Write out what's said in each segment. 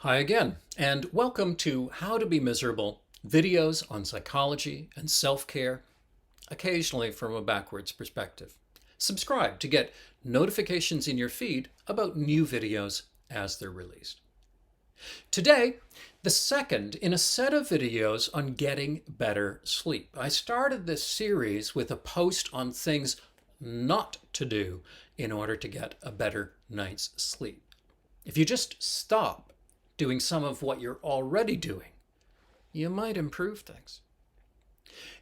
Hi again, and welcome to How to Be Miserable, videos on psychology and self-care, occasionally from a backwards perspective. Subscribe to get notifications in your feed about new videos as they're released. Today, the second in a set of videos on getting better sleep. I started this series with a post on things not to do in order to get a better night's sleep. If you just stop doing some of what you're already doing, you might improve things.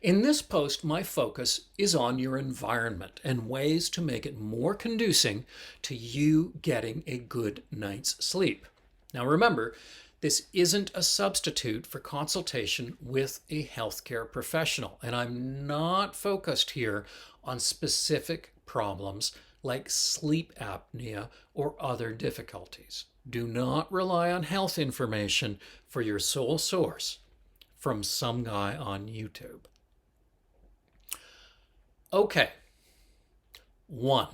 In this post, my focus is on your environment and ways to make it more conducive to you getting a good night's sleep. Now remember, this isn't a substitute for consultation with a healthcare professional, and I'm not focused here on specific problems like sleep apnea or other difficulties. Do not rely on health information for your sole source from some guy on YouTube. Okay. 1.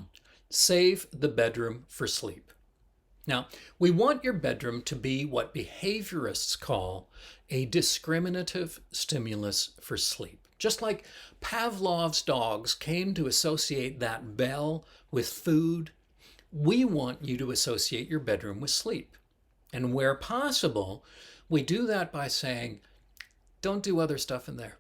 Save the bedroom for sleep. Now, we want your bedroom to be what behaviorists call a discriminative stimulus for sleep. Just like Pavlov's dogs came to associate that bell with food, we want you to associate your bedroom with sleep. And where possible, we do that by saying, don't do other stuff in there.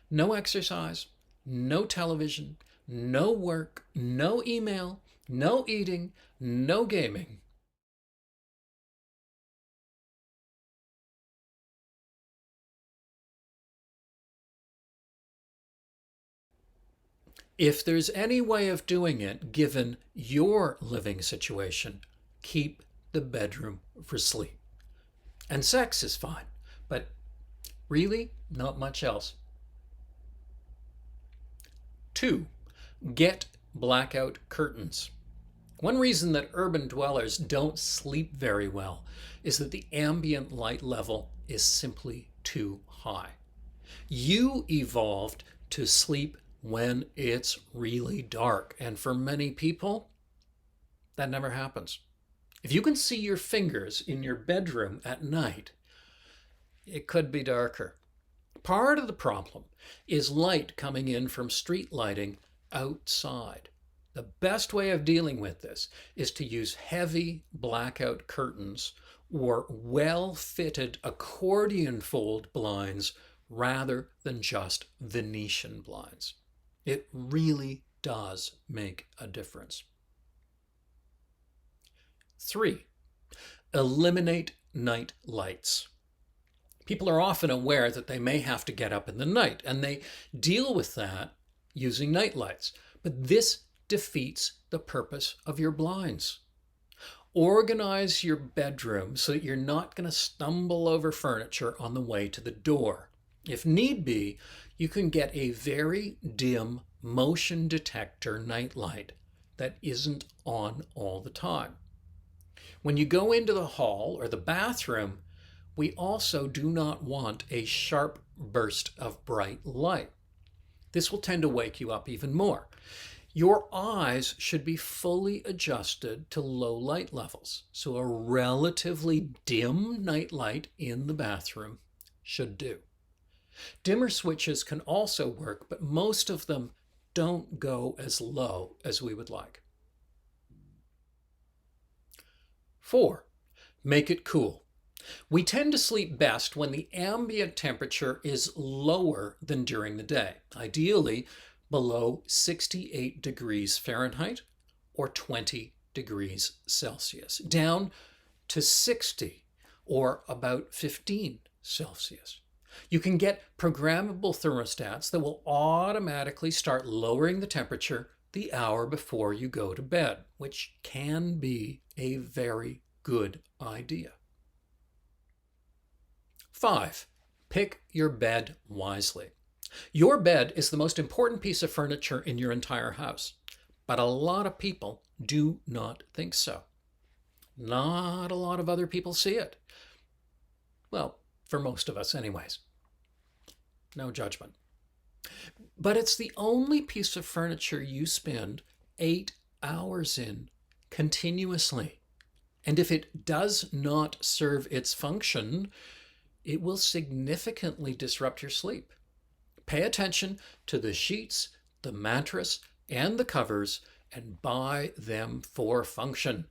No exercise, no television, no work, no email, no eating, no gaming. If there's any way of doing it, given your living situation, keep the bedroom for sleep. And sex is fine, but really not much else. 2. Get blackout curtains. One reason that urban dwellers don't sleep very well is that the ambient light level is simply too high. You evolved to sleep when it's really dark, and for many people, that never happens. If you can see your fingers in your bedroom at night, it could be darker. Part of the problem is light coming in from street lighting outside. The best way of dealing with this is to use heavy blackout curtains or well-fitted accordion fold blinds rather than just Venetian blinds. It really does make a difference. 3. Eliminate night lights. People are often aware that they may have to get up in the night, and they deal with that using night lights. But this defeats the purpose of your blinds. Organize your bedroom so that you're not going to stumble over furniture on the way to the door. If need be, you can get a very dim motion detector nightlight that isn't on all the time. When you go into the hall or the bathroom, we also do not want a sharp burst of bright light. This will tend to wake you up even more. Your eyes should be fully adjusted to low light levels, so a relatively dim nightlight in the bathroom should do. Dimmer switches can also work, but most of them don't go as low as we would like. 4. Make it cool. We tend to sleep best when the ambient temperature is lower than during the day, ideally below 68 degrees Fahrenheit or 20 degrees Celsius, down to 60 or about 15 Celsius. You can get programmable thermostats that will automatically start lowering the temperature the hour before you go to bed, which can be a very good idea. 5. Pick your bed wisely. Your bed is the most important piece of furniture in your entire house, but a lot of people do not think so. Not a lot of other people see it. Well, for most of us anyways. No judgment. But it's the only piece of furniture you spend 8 hours in continuously. And if it does not serve its function, it will significantly disrupt your sleep. Pay attention to the sheets, the mattress, and the covers, and buy them for function,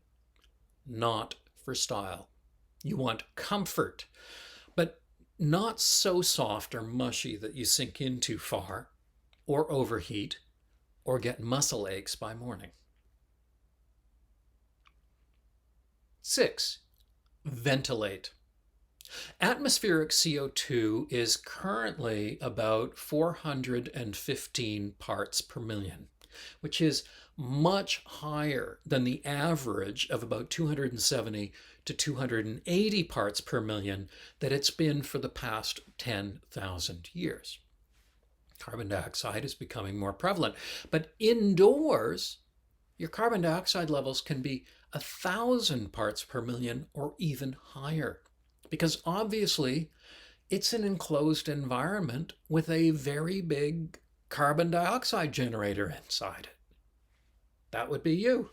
not for style. You want comfort, but not so soft or mushy that you sink in too far, or overheat, or get muscle aches by morning. 6. Ventilate. Atmospheric CO2 is currently about 415 parts per million, which is much higher than the average of about 270 to 280 parts per million that it's been for the past 10,000 years. Carbon dioxide is becoming more prevalent, but indoors, your carbon dioxide levels can be 1,000 parts per million or even higher, because obviously it's an enclosed environment with a very big carbon dioxide generator inside it. That would be you.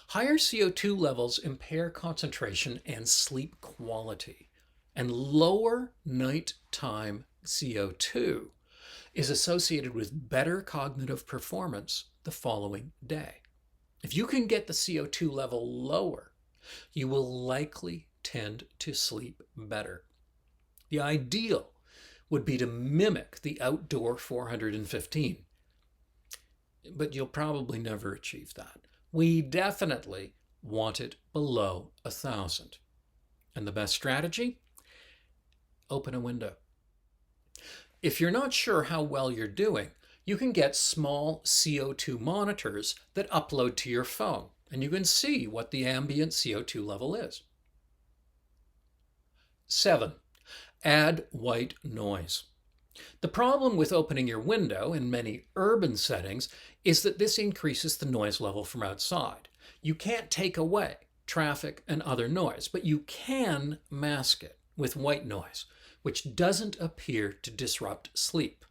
Higher CO2 levels impair concentration and sleep quality, and lower nighttime CO2 is associated with better cognitive performance the following day. If you can get the CO2 level lower, you will likely tend to sleep better. The ideal would be to mimic the outdoor 415, but you'll probably never achieve that. We definitely want it below 1,000. And the best strategy? Open a window. If you're not sure how well you're doing, you can get small CO2 monitors that upload to your phone, and you can see what the ambient CO2 level is. 7. Add white noise. The problem with opening your window in many urban settings is that this increases the noise level from outside. You can't take away traffic and other noise, but you can mask it with white noise, which doesn't appear to disrupt sleep.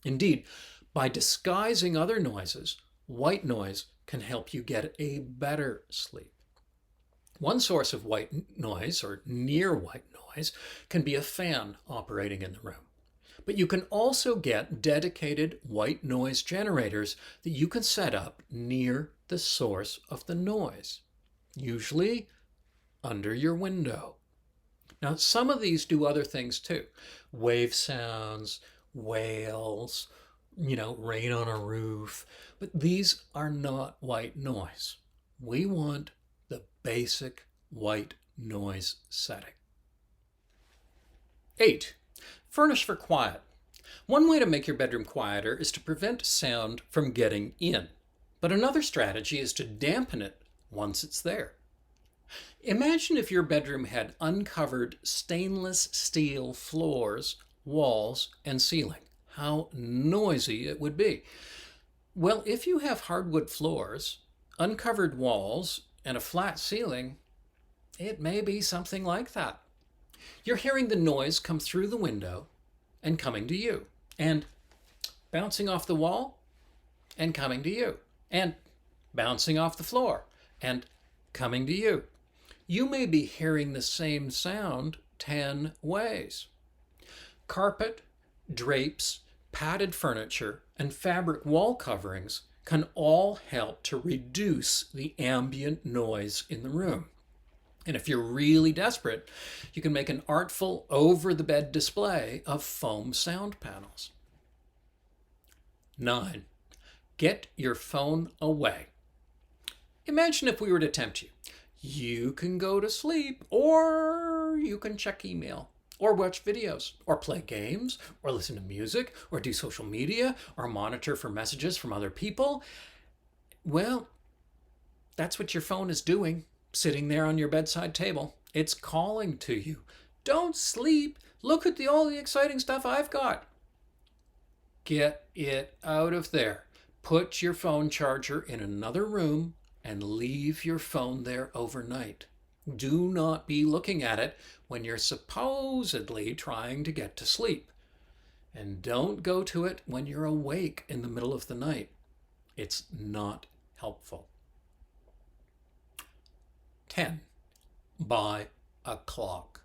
Indeed, by disguising other noises, white noise can help you get a better sleep. One source of white noise, or near white noise, can be a fan operating in the room. But you can also get dedicated white noise generators that you can set up near the source of the noise, usually under your window. Now, some of these do other things too. Wave sounds, whales, rain on a roof. But these are not white noise. We want the basic white noise setting. 8. Furnish for quiet. One way to make your bedroom quieter is to prevent sound from getting in. But another strategy is to dampen it once it's there. Imagine if your bedroom had uncovered stainless steel floors, walls, and ceiling. How noisy it would be. Well, if you have hardwood floors, uncovered walls, and a flat ceiling, it may be something like that. You're hearing the noise come through the window and coming to you, and bouncing off the wall and coming to you, and bouncing off the floor and coming to you. You may be hearing the same sound 10 ways. Carpet, drapes, padded furniture, and fabric wall coverings can all help to reduce the ambient noise in the room. And if you're really desperate, you can make an artful over-the-bed display of foam sound panels. 9. Get your phone away. Imagine if we were to tempt you. You can go to sleep, or you can check email, or watch videos, or play games, or listen to music, or do social media, or monitor for messages from other people. Well, that's what your phone is doing, sitting there on your bedside table. It's calling to you. Don't sleep. Look at all the exciting stuff I've got. Get it out of there. Put your phone charger in another room and leave your phone there overnight. Do not be looking at it when you're supposedly trying to get to sleep. And don't go to it when you're awake in the middle of the night. It's not helpful. 10. Buy a clock.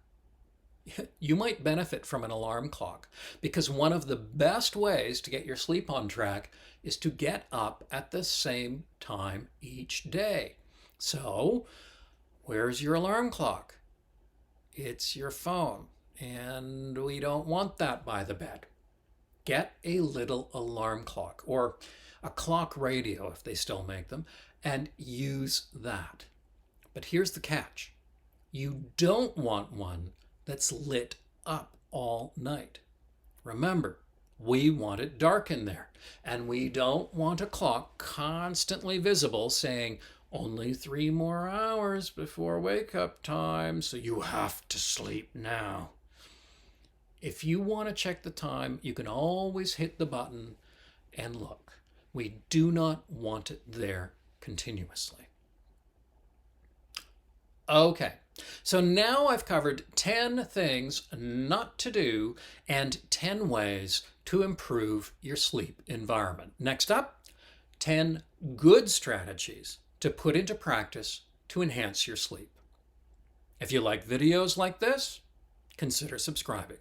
You might benefit from an alarm clock because one of the best ways to get your sleep on track is to get up at the same time each day. So, where's your alarm clock? It's your phone, and we don't want that by the bed. Get a little alarm clock or a clock radio if they still make them, and use that. But here's the catch. You don't want one that's lit up all night. Remember, we want it dark in there, and we don't want a clock constantly visible saying only 3 more hours before wake up time, so you have to sleep now. If you want to check the time, you can always hit the button and look. We do not want it there continuously. Okay, so now I've covered 10 things not to do and 10 ways to improve your sleep environment. Next up, 10 good strategies to put into practice to enhance your sleep. If you like videos like this, consider subscribing.